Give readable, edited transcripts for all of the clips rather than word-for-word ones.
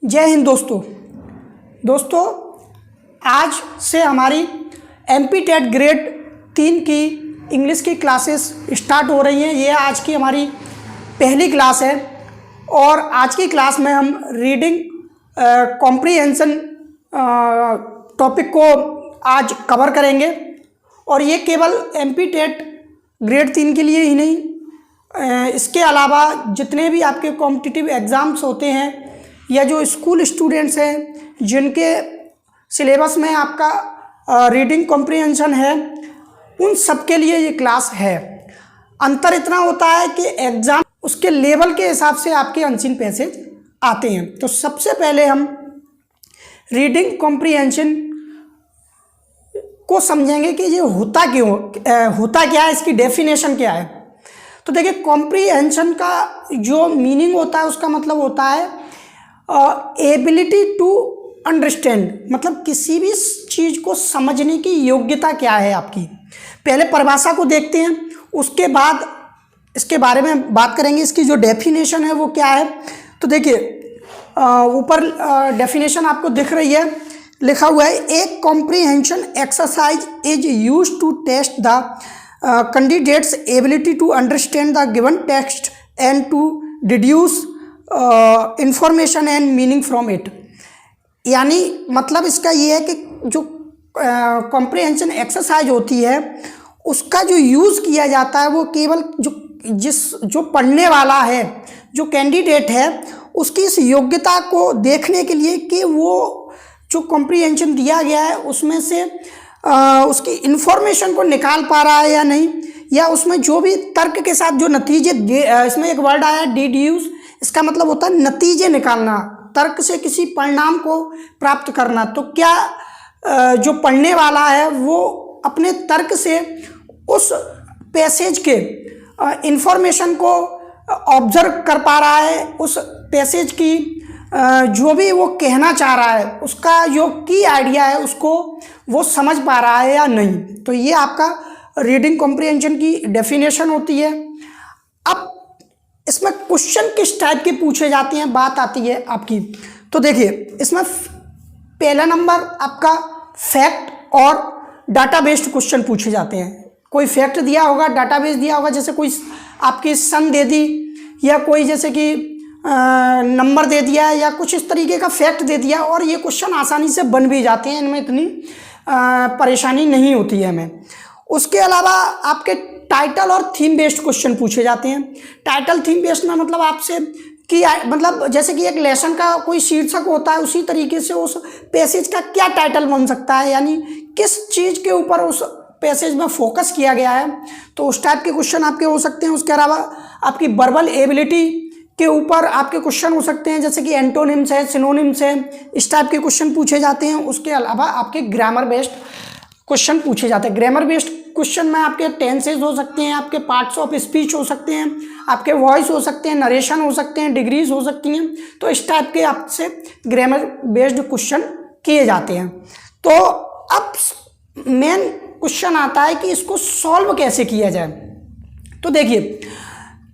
जय हिंद दोस्तों आज से हमारी एमपी टेट ग्रेड 3 की इंग्लिश की क्लासेस स्टार्ट हो रही हैं। ये आज की हमारी पहली क्लास है और आज की क्लास में हम रीडिंग कॉम्प्रिहेंशन टॉपिक को आज कवर करेंगे और ये केवल एमपी टेट ग्रेड 3 के लिए ही नहीं, इसके अलावा जितने भी आपके कॉम्पिटिटिव एग्ज़ाम्स होते हैं या जो स्कूल स्टूडेंट्स हैं जिनके सिलेबस में आपका रीडिंग कॉम्प्रिहेंशन है, उन सब के लिए ये क्लास है। अंतर इतना होता है कि एग्ज़ाम उसके लेवल के हिसाब से आपके अनसीन पैसेज आते हैं। तो सबसे पहले हम रीडिंग कॉम्प्रिहेंशन को समझेंगे कि ये होता क्या है, इसकी डेफिनेशन क्या है। तो देखिए, कॉम्प्रिहेंशन का जो मीनिंग होता है उसका मतलब होता है एबिलिटी टू अंडरस्टैंड, मतलब किसी भी चीज़ को समझने की योग्यता क्या है आपकी। पहले परिभाषा को देखते हैं, उसके बाद इसके बारे में बात करेंगे। इसकी जो डेफिनेशन है वो क्या है। तो देखिए, ऊपर डेफिनेशन आपको दिख रही है, लिखा हुआ है एक comprehension exercise is used to test the candidates ability to understand the given text and to deduce information and meaning from it. यानी मतलब इसका ये है कि जो कॉम्प्रिहेंशन एक्सरसाइज होती है उसका जो यूज़ किया जाता है वो केवल जो पढ़ने वाला है, जो कैंडिडेट है, उसकी इस योग्यता को देखने के लिए कि वो जो कॉम्प्रिहेंशन दिया गया है उसमें से उसकी इन्फॉर्मेशन को निकाल पा रहा है या नहीं, या उसमें जो भी तर्क के साथ जो नतीजे इसमें एक वर्ड आया डिड्यूस, इसका मतलब होता है नतीजे निकालना, तर्क से किसी परिणाम को प्राप्त करना। तो क्या जो पढ़ने वाला है वो अपने तर्क से उस पैसेज के इंफॉर्मेशन को ऑब्जर्व कर पा रहा है, उस पैसेज की जो भी वो कहना चाह रहा है उसका जो की आइडिया है उसको वो समझ पा रहा है या नहीं। तो ये आपका रीडिंग कॉम्प्रिहेंशन की डेफिनेशन होती है। अब इसमें क्वेश्चन किस टाइप के पूछे जाते हैं, बात आती है आपकी। तो देखिए, इसमें पहला नंबर आपका फैक्ट और डाटा बेस्ड क्वेश्चन पूछे जाते हैं। कोई फैक्ट दिया होगा, डाटा बेस दिया होगा, जैसे कोई आपकी सन दे दी या कोई जैसे कि नंबर दे दिया या कुछ इस तरीके का फैक्ट दे दिया, और ये क्वेश्चन आसानी से बन भी जाते हैं, इनमें इतनी परेशानी नहीं होती है हमें। उसके अलावा आपके टाइटल और थीम बेस्ड क्वेश्चन पूछे जाते हैं। टाइटल थीम बेस्ड में मतलब आपसे कि मतलब जैसे कि एक लेसन का कोई शीर्षक होता है, उसी तरीके से उस पैसेज का क्या टाइटल बन सकता है, यानी किस चीज़ के ऊपर उस पैसेज में फोकस किया गया है। तो उस टाइप के क्वेश्चन आपके हो सकते हैं। उसके अलावा आपकी वर्बल एबिलिटी के ऊपर आपके क्वेश्चन हो सकते हैं, जैसे कि एंटोनिम्स है, सिनोनिम्स है, इस टाइप के क्वेश्चन पूछे जाते हैं। उसके अलावा आपके ग्रामर बेस्ड क्वेश्चन पूछे जाते हैं। ग्रामर बेस्ड क्वेश्चन में आपके टेंसेज हो सकते हैं, आपके पार्ट्स ऑफ स्पीच हो सकते हैं, आपके वॉइस हो सकते हैं, नरेशन हो सकते हैं, डिग्रीज हो सकती हैं। तो इस टाइप के आपसे ग्रामर बेस्ड क्वेश्चन किए जाते हैं। तो अब मेन क्वेश्चन आता है कि इसको सॉल्व कैसे किया जाए। तो देखिए,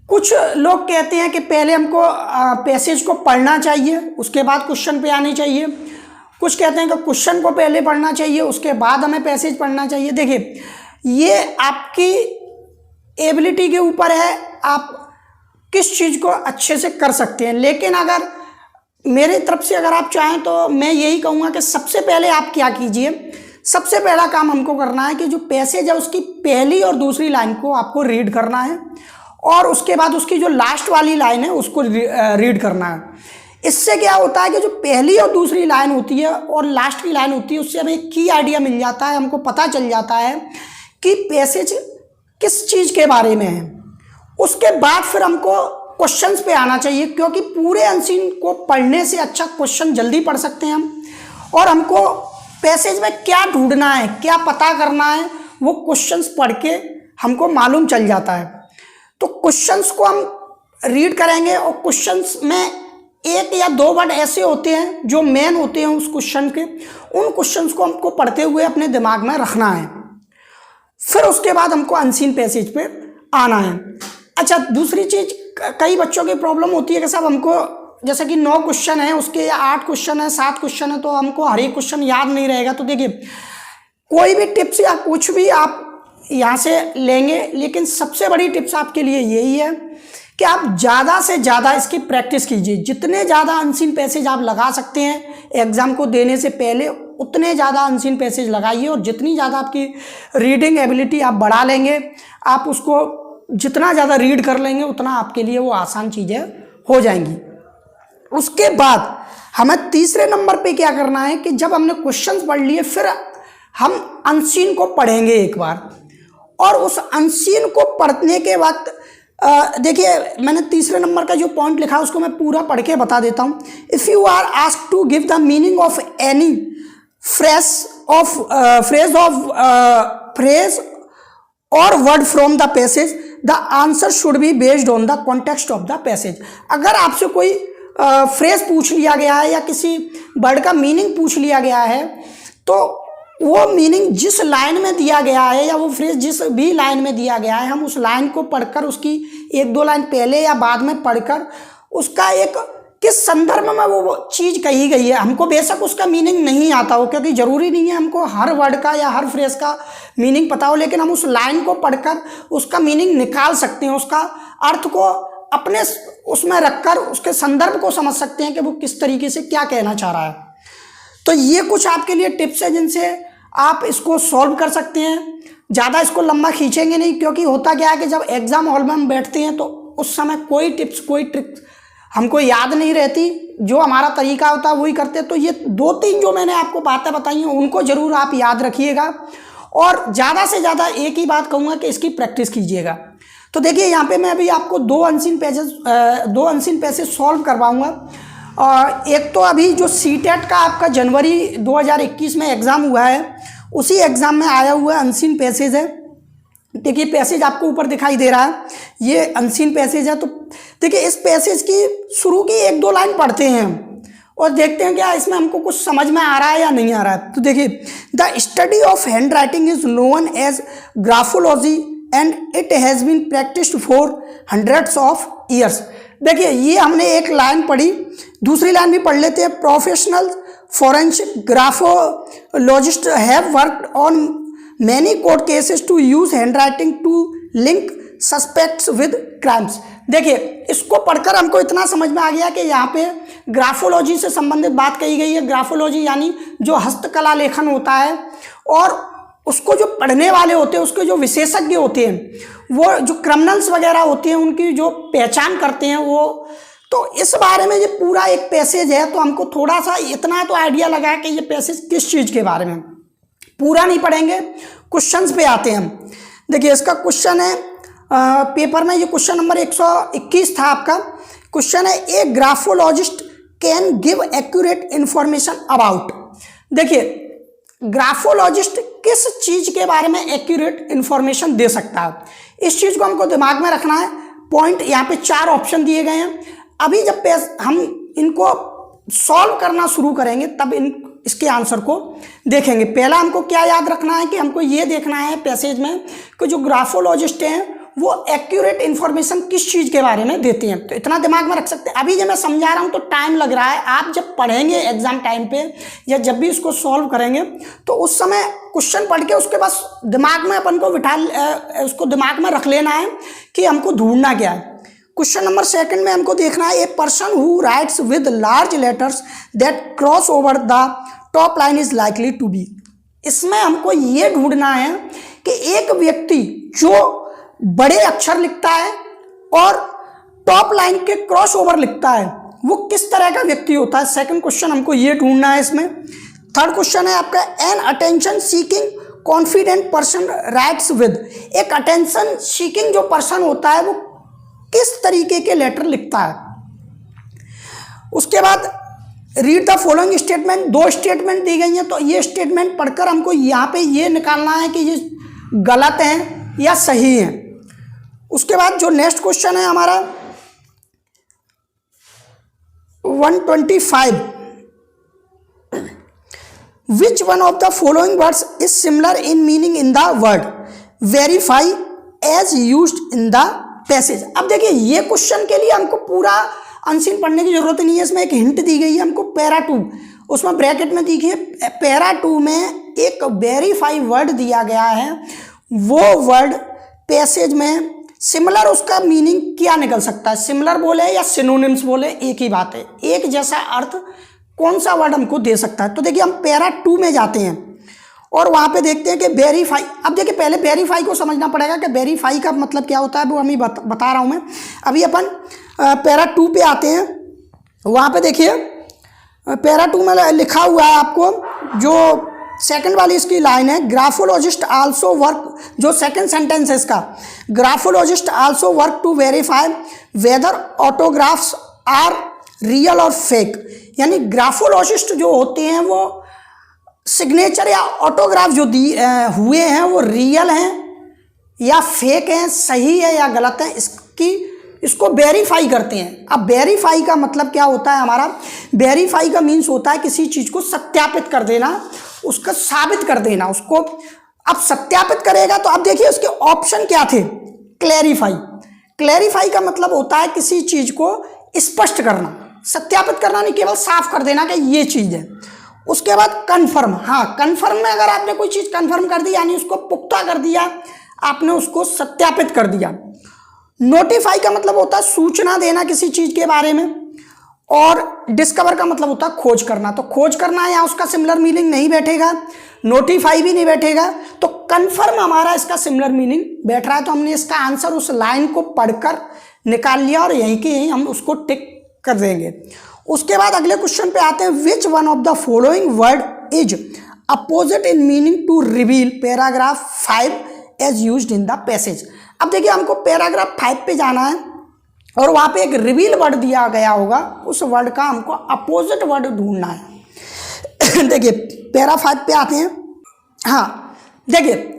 कुछ लोग कहते हैं कि पहले हमको पैसेज को पढ़ना चाहिए, उसके बाद क्वेश्चन पे आने चाहिए। कुछ कहते हैं कि क्वेश्चन को पहले पढ़ना चाहिए, उसके बाद हमें पैसेज पढ़ना चाहिए। देखिए, ये आपकी एबिलिटी के ऊपर है, आप किस चीज़ को अच्छे से कर सकते हैं। लेकिन अगर मेरे तरफ से अगर आप चाहें तो मैं यही कहूँगा कि सबसे पहले आप क्या कीजिए, सबसे पहला काम हमको करना है कि जो पैसेज है उसकी पहली और दूसरी लाइन को आपको रीड करना है, और उसके बाद उसकी जो लास्ट वाली लाइन है उसको रीड करना है। इससे क्या होता है कि जो पहली और दूसरी लाइन होती है और लास्ट की लाइन होती है उससे हमें एक की आइडिया मिल जाता है, हमको पता चल जाता है कि पैसेज किस चीज़ के बारे में है। उसके बाद फिर हमको क्वेश्चंस पे आना चाहिए, क्योंकि पूरे अनसीन को पढ़ने से अच्छा क्वेश्चन जल्दी पढ़ सकते हैं हम, और हमको पैसेज में क्या ढूंढना है, क्या पता करना है, वो क्वेश्चंस पढ़ के हमको मालूम चल जाता है। तो क्वेश्चंस को हम रीड करेंगे और क्वेश्चंस में एक या दो वर्ड ऐसे होते हैं जो मेन होते हैं उस क्वेश्चन के, उन क्वेश्चंस को हमको पढ़ते हुए अपने दिमाग में रखना है। फिर उसके बाद हमको अनसीन पैसेज पे आना है। अच्छा, दूसरी चीज़, कई बच्चों की प्रॉब्लम होती है कि साहब हमको जैसे कि 9 क्वेश्चन है, उसके 8 क्वेश्चन है, 7 क्वेश्चन है, तो हमको हर एक क्वेश्चन याद नहीं रहेगा। तो देखिए कोई भी टिप्स या कुछ भी आप यहाँ से लेंगे, लेकिन सबसे बड़ी टिप्स आपके लिए यही है कि आप ज़्यादा से ज़्यादा इसकी प्रैक्टिस कीजिए। जितने ज़्यादा अनसीन पैसेज आप लगा सकते हैं एग्ज़ाम को देने से पहले, उतने ज़्यादा अनसीन पैसेज लगाइए, और जितनी ज़्यादा आपकी रीडिंग एबिलिटी आप बढ़ा लेंगे, आप उसको जितना ज़्यादा रीड कर लेंगे, उतना आपके लिए वो आसान चीज़ें हो जाएंगी। उसके बाद हमें तीसरे नंबर पे क्या करना है कि जब हमने क्वेश्चंस पढ़ लिए, फिर हम अनसीन को पढ़ेंगे एक बार, और उस अनसीन को पढ़ने के वक्त देखिए मैंने तीसरे नंबर का जो पॉइंट लिखा है उसको मैं पूरा पढ़ के बता देता हूँ। If you are asked to give the meaning of any phrase और word from the passage, the answer should be based on the context of the passage. अगर आपसे कोई फ्रेज पूछ लिया गया है या किसी वर्ड का मीनिंग पूछ लिया गया है, तो वो मीनिंग जिस लाइन में दिया गया है या वो फ्रेज जिस भी लाइन में दिया गया है, हम उस लाइन को पढ़कर, उसकी 1-2 लाइन पहले या बाद में पढ़कर, उसका एक किस संदर्भ में वो चीज़ कही गई है, हमको बेशक उसका मीनिंग नहीं आता हो, क्योंकि ज़रूरी नहीं है हमको हर वर्ड का या हर फ्रेज का मीनिंग पता हो, लेकिन हम उस लाइन को पढ़कर उसका मीनिंग निकाल सकते हैं, उसका अर्थ को अपने उसमें रखकर उसके संदर्भ को समझ सकते हैं कि वो किस तरीके से क्या कहना चाह रहा है। तो ये कुछ आपके लिए टिप्स है जिनसे आप इसको सॉल्व कर सकते हैं। ज़्यादा इसको लंबा खींचेंगे नहीं, क्योंकि होता क्या है कि जब एग्ज़ाम हॉल में हम बैठते हैं तो उस समय कोई टिप्स कोई ट्रिक हमको याद नहीं रहती, जो हमारा तरीका होता है वही करते हैं। तो ये 2-3 जो मैंने आपको बातें बताई हैं उनको ज़रूर आप याद रखिएगा, और ज़्यादा से ज़्यादा एक ही बात कहूँगा कि इसकी प्रैक्टिस कीजिएगा। तो देखिए यहाँ पे मैं अभी आपको 2 अनसीन पैसेज सॉल्व करवाऊँगा। और एक तो अभी जो सीटेट का आपका जनवरी 2021 में एग्ज़ाम हुआ है, उसी एग्ज़ाम में आया हुआ अनसीन पैसेज है। देखिए पैसेज आपको ऊपर दिखाई दे रहा है, ये अनसीन पैसेज है। तो देखिए इस पैसेज की शुरू की 1-2 लाइन पढ़ते हैं हम और देखते हैं क्या इसमें हमको कुछ समझ में आ रहा है या नहीं आ रहा है। तो देखिए, the study of hand writing is known as graphology and it has been practised for hundreds of years. देखिए ये हमने एक लाइन पढ़ी, दूसरी लाइन भी पढ़ लेते हैं। Professional forensic graphologists have worked on many court cases to use hand writing to link suspects with crimes. देखिए इसको पढ़कर हमको इतना समझ में आ गया कि यहाँ पे ग्राफोलॉजी से संबंधित बात कही गई है। ग्राफोलॉजी यानी जो हस्तकला लेखन होता है, और उसको जो पढ़ने वाले होते हैं, उसके जो विशेषज्ञ होते हैं, वो जो क्रिमिनल्स वगैरह होते हैं, उनकी जो पहचान करते हैं वो। तो इस बारे में ये पूरा एक पैसेज है, तो हमको थोड़ा सा इतना तो आइडिया लगा है कि ये पैसेज किस चीज़ के बारे में। पूरा नहीं पढ़ेंगे, क्वेश्चंस पे आते हैं हम। देखिए इसका क्वेश्चन है पेपर में, ये क्वेश्चन नंबर 121 था आपका। क्वेश्चन है, a graphologist can give accurate information about. देखिए ग्राफोलॉजिस्ट किस चीज़ के बारे में एक्यूरेट इंफॉर्मेशन दे सकता है, इस चीज़ को हमको दिमाग में रखना है। पॉइंट यहाँ पे 4 ऑप्शन दिए गए हैं। अभी जब हम इनको सॉल्व करना शुरू करेंगे तब इसके आंसर को देखेंगे। पहला हमको क्या याद रखना है कि हमको ये देखना है पैसेज में कि जो ग्राफोलॉजिस्ट हैं वो एक्यूरेट इन्फॉर्मेशन किस चीज़ के बारे में देते हैं। तो इतना दिमाग में रख सकते हैं। अभी जब मैं समझा रहा हूँ तो टाइम लग रहा है, आप जब पढ़ेंगे एग्जाम टाइम पे या जब भी इसको सॉल्व करेंगे तो उस समय क्वेश्चन पढ़ के उसके बाद दिमाग में अपन को उसको दिमाग में रख लेना है कि हमको ढूंढना क्या है। क्वेश्चन नंबर 2 में हमको देखना है, a person who writes with large letters that cross over the top line is likely to be. इसमें हमको ये ढूंढना है कि एक व्यक्ति जो बड़े अक्षर लिखता है और टॉप लाइन के क्रॉस ओवर लिखता है वो किस तरह का व्यक्ति होता है। सेकंड क्वेश्चन हमको ये ढूंढना है इसमें। थर्ड क्वेश्चन है आपका, an attention seeking confident person writes with. एक अटेंशन सीकिंग जो पर्सन होता है वो किस तरीके के लेटर लिखता है। उसके बाद read the following statement. 2 statement दी गई हैं, तो ये स्टेटमेंट पढ़कर हमको यहाँ पे ये निकालना है कि ये गलत हैं या सही हैं। उसके बाद जो नेक्स्ट क्वेश्चन है हमारा 125, which one of the following words is similar in meaning in the word verify as used in the passage. अब देखिए ये क्वेश्चन के लिए हमको पूरा अनसीन पढ़ने की जरूरत नहीं है, इसमें एक हिंट दी गई है हमको पैरा 2, उसमें ब्रैकेट में देखिए पैरा 2 में एक वेरीफाई वर्ड दिया गया है, वो वर्ड पैसेज में सिमिलर, उसका मीनिंग क्या निकल सकता है, सिमिलर बोले या सिनोनिम्स बोले एक ही बात है, एक जैसा अर्थ कौन सा वर्ड हमको दे सकता है। तो देखिए हम पैरा 2 में जाते हैं और वहाँ पे देखते हैं कि वेरीफाई। अब देखिए पहले वेरीफाई को समझना पड़ेगा कि वेरीफाई का मतलब क्या होता है, वो हम बता रहा हूँ मैं। अभी अपन पैरा 2 पे आते हैं, वहाँ पे देखिए पैरा 2 में लिखा हुआ है आपको, जो सेकंड वाली इसकी लाइन है, ग्राफोलॉजिस्ट आल्सो वर्क, जो सेकंड सेंटेंस है इसका, graphologist also work to verify whether autographs are real और फेक। यानी ग्राफोलॉजिस्ट जो होते हैं वो सिग्नेचर या ऑटोग्राफ जो हुए हैं वो रियल हैं या फेक हैं, सही है या गलत है, इसको वेरीफाई करते हैं। अब वेरीफाई का मतलब क्या होता है हमारा, वेरीफाई का मीन्स होता है किसी चीज़ को सत्यापित कर देना, उसका साबित कर देना उसको। अब सत्यापित करेगा तो अब देखिए उसके ऑप्शन क्या थे, क्लैरिफाई। क्लैरिफाई का मतलब होता है किसी चीज़ को स्पष्ट करना, सत्यापित करना नहीं, केवल साफ कर देना कि ये चीज़ है। उसके बाद कन्फर्म, हाँ कन्फर्म में अगर आपने कोई चीज़ कन्फर्म कर दी यानी उसको पुख्ता कर दिया, आपने उसको सत्यापित कर दिया। नोटिफाई का मतलब होता है सूचना देना किसी चीज़ के बारे में, और डिस्कवर का मतलब होता है खोज करना। तो खोज करना या उसका सिमिलर मीनिंग नहीं बैठेगा, नोटिफाई भी नहीं बैठेगा, तो कन्फर्म हमारा इसका सिमिलर मीनिंग बैठ रहा है। तो हमने इसका आंसर उस लाइन को पढ़कर निकाल लिया और यहीं के यहीं हम उसको टिक कर देंगे। उसके बाद अगले क्वेश्चन पे आते हैं, which one of the following word is opposite in meaning to reveal paragraph 5 as used in the passage. अब देखिए हमको पैराग्राफ 5 पे जाना है और वहाँ पे एक रिवील वर्ड दिया गया होगा, उस वर्ड का हमको अपोजिट वर्ड ढूंढना है। देखिए पैरा 5 पे आते हैं, हाँ देखिए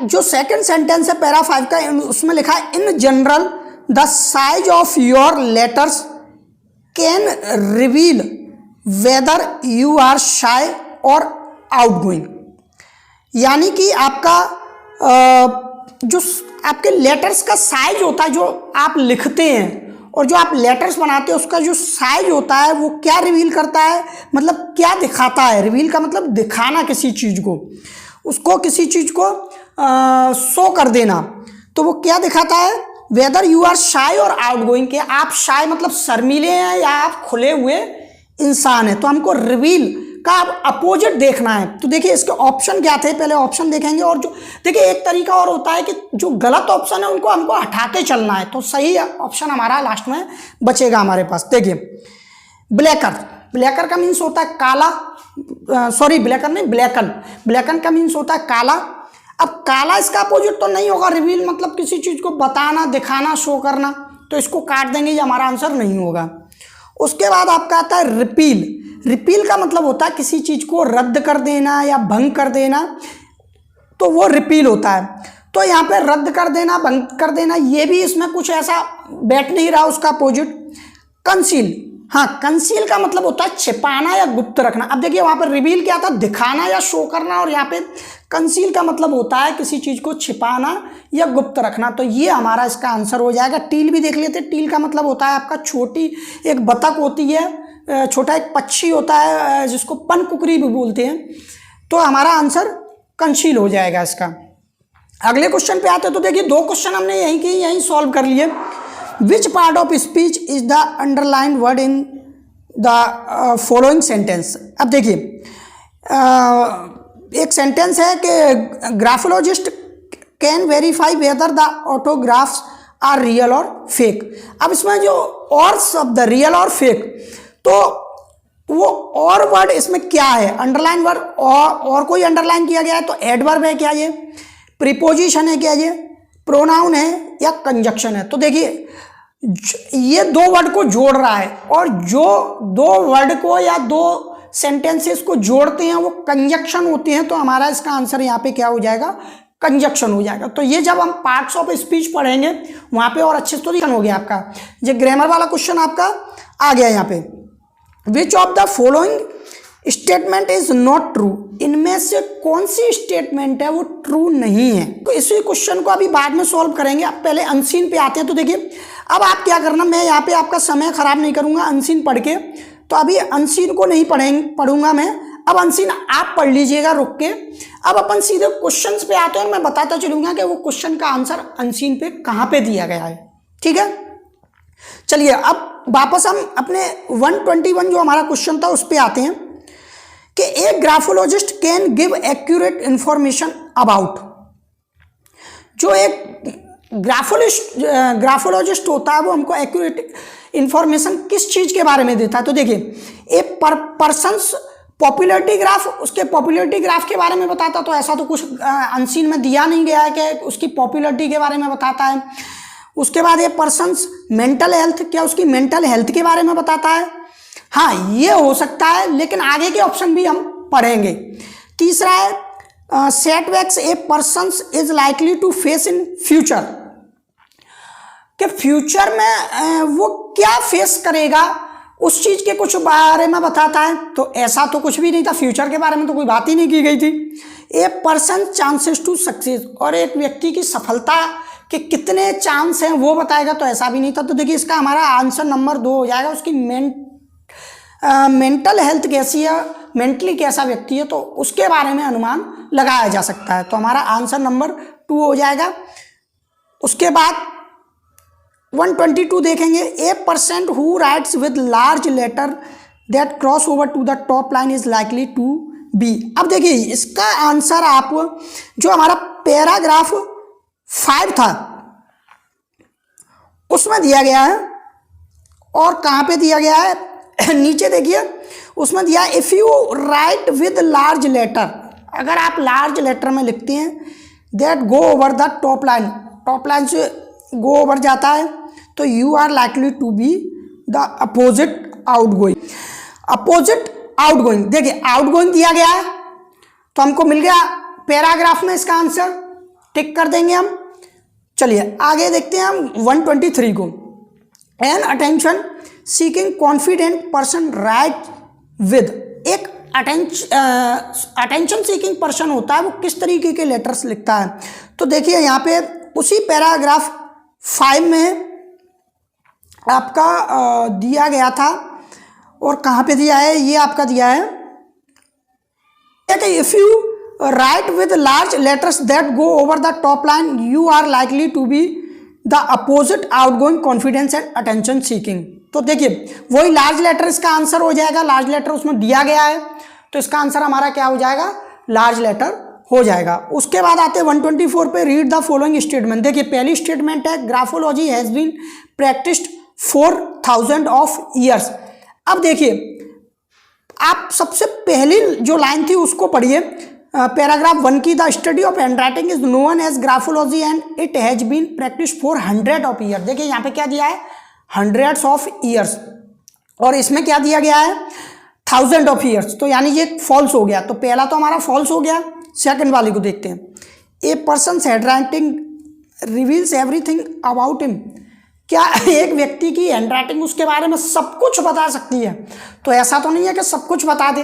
जो सेकंड सेंटेंस है पैरा 5 का, उसमें लिखा है in general the size of your letters can reveal whether you are shy और आउटगोइंग। यानी कि आपका जो आपके लेटर्स का साइज होता है, जो आप लिखते हैं और जो आप लेटर्स बनाते हैं, उसका जो साइज होता है वो क्या रिवील करता है, मतलब क्या दिखाता है। रिवील का मतलब दिखाना किसी चीज़ को, उसको किसी चीज़ को शो कर देना। तो वो क्या दिखाता है, वेदर यू आर शाय और आउटगोइंग, के आप शाय मतलब शर्मीले हैं या आप खुले हुए इंसान हैं। तो हमको रिवील का अपोजिट देखना है। तो देखिए इसके ऑप्शन क्या थे, पहले ऑप्शन देखेंगे। और जो देखिए एक तरीका और होता है कि जो गलत ऑप्शन है उनको हमको हटा के चलना है, तो सही ऑप्शन हमारा लास्ट में बचेगा हमारे पास। देखिए ब्लैकर, ब्लैकर का मीन्स होता है काला, सॉरी ब्लैकर नहीं ब्लैकन, ब्लैकन का मीन्स होता है काला। अब काला इसका अपोजिट तो नहीं होगा, रिवील मतलब किसी चीज़ को बताना, दिखाना, शो करना, तो इसको काट देंगे, ये हमारा आंसर नहीं होगा। उसके बाद आपका आता है रिपील। रिपील का मतलब होता है किसी चीज़ को रद्द कर देना या भंग कर देना, तो वो रिपील होता है। तो यहाँ पे रद्द कर देना, भंग कर देना, ये भी इसमें कुछ ऐसा बैठ नहीं रहा उसका अपोजिट। कंसील, हाँ कंसील का मतलब होता है छिपाना या गुप्त रखना। अब देखिए वहाँ पर रिवील क्या था, दिखाना या शो करना, और यहाँ पे कंसील का मतलब होता है किसी चीज़ को छिपाना या गुप्त रखना। तो ये हमारा इसका आंसर हो जाएगा। टील भी देख लेते हैं, टील का मतलब होता है आपका छोटी एक बतख होती है, छोटा एक पक्षी होता है जिसको पनकुकरी भी बोलते हैं। तो हमारा आंसर कंसील हो जाएगा इसका। अगले क्वेश्चन पे आते हैं। तो देखिए दो क्वेश्चन हमने यहीं सॉल्व कर लिए। Which part of speech is the underline word in the following sentence. अब देखिए एक सेंटेंस है कि graphologist can verify whether the autographs are real और फेक। अब इसमें जो और शब्द रियल और फेक, तो वो और वर्ड इसमें क्या है, अंडरलाइन वर्ड और कोई अंडरलाइन किया गया है, तो एडवर्ब है क्या, ये प्रीपोजिशन है क्या, ये प्रोनाउन है या कंजक्शन है। तो देखिए ये दो वर्ड को जोड़ रहा है, और जो दो वर्ड को या दो सेंटेंसेस को जोड़ते हैं वो कंजक्शन होते हैं। तो हमारा इसका आंसर यहाँ पे क्या हो जाएगा, कंजक्शन हो जाएगा। तो ये जब हम पार्ट्स ऑफ स्पीच पढ़ेंगे वहाँ पे और अच्छे से हो गया आपका। ये ग्रामर वाला क्वेश्चन आपका आ गया यहाँ पे। Which of the following statement is not true, इनमें से कौन सी स्टेटमेंट है वो ट्रू नहीं है। तो इसी क्वेश्चन को अभी बाद में सॉल्व करेंगे। अब पहले अनसीन पे आते हैं। तो देखिए अब आप क्या करना, मैं यहाँ पे आपका समय खराब नहीं करूँगा अनसीन पढ़ के, तो अभी अनसीन को नहीं पढ़ूंगा मैं, अब अनसीन आप पढ़ लीजिएगा रुक के। अब अपन सीधे क्वेश्चंस पे आते हैं और मैं बताता चलूंगा कि वो क्वेश्चन का आंसर अनसीन पे कहाँ पे दिया गया है, ठीक है। चलिए अब वापस हम अपने 121 जो हमारा क्वेश्चन था उस पे आते हैं कि एक graphologist can give accurate information about. जो एक ग्राफोलॉजिस्ट होता है वो हमको एक्यूरेट इंफॉर्मेशन किस चीज के बारे में देता है। तो देखिए एक पर्सन्स पॉपुलैरिटी ग्राफ, उसके पॉपुलैरिटी ग्राफ के बारे में बताता, तो ऐसा तो कुछ अनसीन में दिया नहीं गया है कि उसकी पॉपुलैरिटी के बारे में बताता है। उसके बाद ये पर्सन्स मेंटल हेल्थ, क्या उसकी मेंटल हेल्थ के बारे में बताता है, हाँ ये हो सकता है, लेकिन आगे के ऑप्शन भी हम पढ़ेंगे। तीसरा है setbacks a persons is likely to face in future, कि फ्यूचर में वो क्या फेस करेगा उस चीज के कुछ बारे में बताता है। तो ऐसा तो कुछ भी नहीं था, फ्यूचर के बारे में तो कोई बात ही नहीं की गई थी। A person chances to success, और एक व्यक्ति की सफलता के कितने चांस हैं वो बताएगा, तो ऐसा भी नहीं था। तो देखिए इसका हमारा आंसर नंबर 2 हो जाएगा। उसकी मेंटल हेल्थ कैसी है, मेंटली कैसा व्यक्ति है, तो उसके बारे में अनुमान लगाया जा सकता है। तो हमारा आंसर नंबर 2 हो जाएगा। उसके बाद 122 देखेंगे, a person who writes with large letter that cross over to the top line is likely to be. अब देखिए इसका आंसर आप जो हमारा पैराग्राफ 5 था उसमें दिया गया है, और कहाँ पे दिया गया है नीचे देखिए उसमें दिया है if you write with large letter, अगर आप लार्ज लेटर में लिखते हैं that go over the top line, top line से गो ओवर जाता है, तो you are likely to be the opposite outgoing. Opposite outgoing, देखिए आउटगोइंग दिया गया है तो हमको मिल गया पैराग्राफ में इसका आंसर, टिक कर देंगे हम। चलिए आगे देखते हैं हम 123 को। An attention seeking confident person write with, एक अटेंशन सीकिंग पर्सन होता है वो किस तरीके के लेटर्स लिखता है। तो देखिए यहाँ पे उसी पैराग्राफ 5 में आपका दिया गया था, और कहाँ पे दिया है ये आपका दिया है if you write with large letters that go over the top line you are likely to be the opposite outgoing confidence and attention seeking. तो देखिए वही लार्ज लेटर इसका आंसर हो जाएगा, लार्ज लेटर उसमें दिया गया है तो इसका आंसर हमारा क्या हो जाएगा, लार्ज लेटर हो जाएगा। उसके बाद आते हैं 124 पे, रीड द फॉलोइंग स्टेटमेंट। देखिए पहली स्टेटमेंट है graphology has been practised 4000 of years. अब देखिए आप सबसे पहली जो लाइन थी उसको पढ़िए, पैराग्राफ 1 की, the study of handwriting is known as graphology and it has been practised for 100 of year. देखिए यहाँ पे क्या दिया है, हंड्रेड्स ऑफ ईयर्स, और इसमें क्या दिया गया है 1000 ऑफ ईयर्स, तो यानी ये फॉल्स हो गया। तो पहला तो हमारा फॉल्स हो गया। सेकंड वाले को देखते हैं, a person's handwriting reveals everything about him, क्या एक व्यक्ति की हैंडराइटिंग उसके बारे में सब कुछ बता सकती है। तो ऐसा तो नहीं है कि सब कुछ बता दे,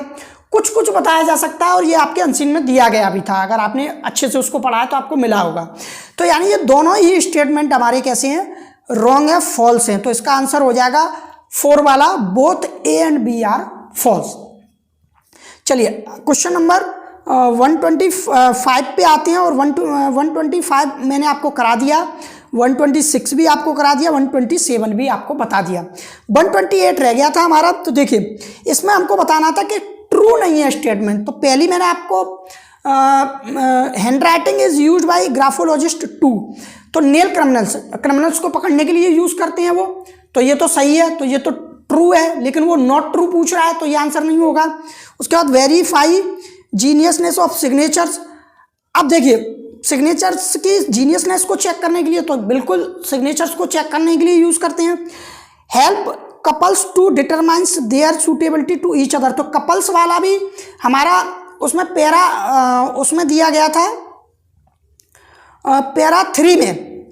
कुछ कुछ बताया जा सकता है, और ये आपके अनसीन में दिया गया भी था, अगर आपने अच्छे से उसको पढ़ा है तो आपको मिला होगा। तो यानी ये दोनों ही स्टेटमेंट हमारे कैसे हैं, रॉन्ग है, फॉल्स है। तो इसका आंसर हो जाएगा 4 वाला, both A and B are false. चलिए क्वेश्चन नंबर 125 पे आते हैं, और 125 मैंने आपको करा दिया, 126 भी आपको करा दिया, 127 भी आपको बता दिया, 128 रह गया था हमारा। तो देखिए इसमें हमको बताना था कि ट्रू नहीं है स्टेटमेंट। तो पहली मैंने आपको handwriting is used by graphologist to, तो नेल क्रिमिनल्स को पकड़ने के लिए यूज करते हैं वो, तो ये तो सही है, तो ये तो ट्रू है, लेकिन वो नॉट ट्रू पूछ रहा है तो ये आंसर नहीं होगा। उसके बाद वेरीफाई जीनियसनेस ऑफ सिग्नेचर्स। अब देखिए सिग्नेचर्स की जीनियसनेस को चेक करने के लिए तो बिल्कुल सिग्नेचर्स को चेक करने के लिए यूज करते हैं। Help couples to determines their suitability to each other, तो कपल्स वाला भी हमारा उसमें उसमें दिया गया था पैरा 3 में।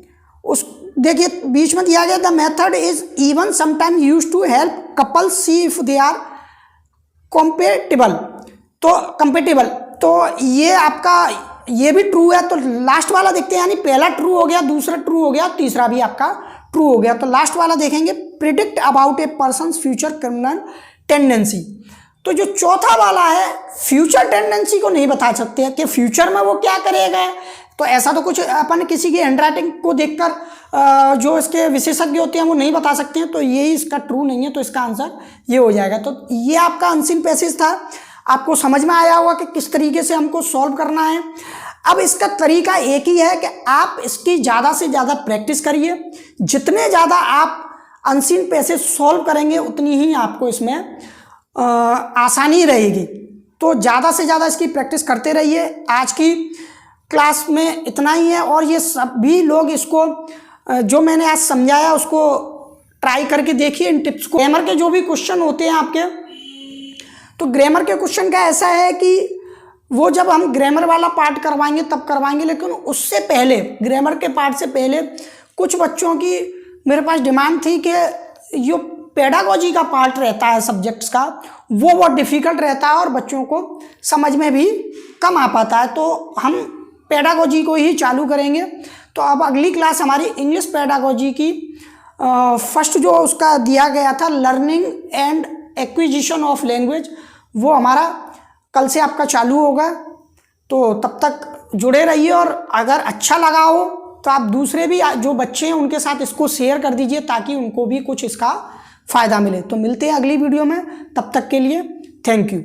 उस देखिए बीच में दिया गया the method is even sometime use to help couples see if they are compatible, तो कंपेटेबल, तो ये आपका ये भी ट्रू है। तो लास्ट वाला देखते हैं, यानी पहला ट्रू हो गया, दूसरा ट्रू हो गया, तीसरा भी आपका ट्रू हो गया। तो लास्ट वाला देखेंगे, predict about a person future criminal tendency. तो जो चौथा वाला है, फ्यूचर टेंडेंसी को नहीं बता सकते हैं कि फ्यूचर में वो क्या करेगा। तो ऐसा तो कुछ अपन किसी की हैंडराइटिंग को देखकर जो इसके विशेषज्ञ होते हैं वो नहीं बता सकते हैं, तो यही इसका ट्रू नहीं है। तो इसका आंसर ये हो जाएगा। तो ये आपका अनसीन पैसेज था। आपको समझ में आया होगा कि किस तरीके से हमको सॉल्व करना है। अब इसका तरीका एक ही है कि आप इसकी ज़्यादा से ज़्यादा प्रैक्टिस करिए। जितने ज़्यादा आप अनसीन पैसेज सॉल्व करेंगे उतनी ही आपको इसमें आसानी रहेगी। तो ज़्यादा से ज़्यादा इसकी प्रैक्टिस करते रहिए। आज की क्लास में इतना ही है, और ये सभी लोग इसको जो मैंने आज समझाया उसको ट्राई करके देखिए इन टिप्स को। ग्रामर के जो भी क्वेश्चन होते हैं आपके, तो ग्रामर के क्वेश्चन का ऐसा है कि वो जब हम ग्रामर वाला पार्ट करवाएंगे तब करवाएंगे, लेकिन उससे पहले, ग्रामर के पार्ट से पहले कुछ बच्चों की मेरे पास डिमांड थी कि जो पेडागोजी का पार्ट रहता है सब्जेक्ट्स का, वो बहुत डिफ़िकल्ट रहता है और बच्चों को समझ में भी कम आ पाता है। तो हम पेडागोजी को ही चालू करेंगे। तो अब अगली क्लास हमारी इंग्लिश पेडागोजी की फर्स्ट जो उसका दिया गया था, learning and acquisition of language, वो हमारा कल से आपका चालू होगा। तो तब तक जुड़े रहिए, और अगर अच्छा लगा हो तो आप दूसरे भी जो बच्चे हैं उनके साथ इसको शेयर कर दीजिए ताकि उनको भी कुछ इसका फ़ायदा मिले। तो मिलते हैं अगली वीडियो में, तब तक के लिए थैंक यू।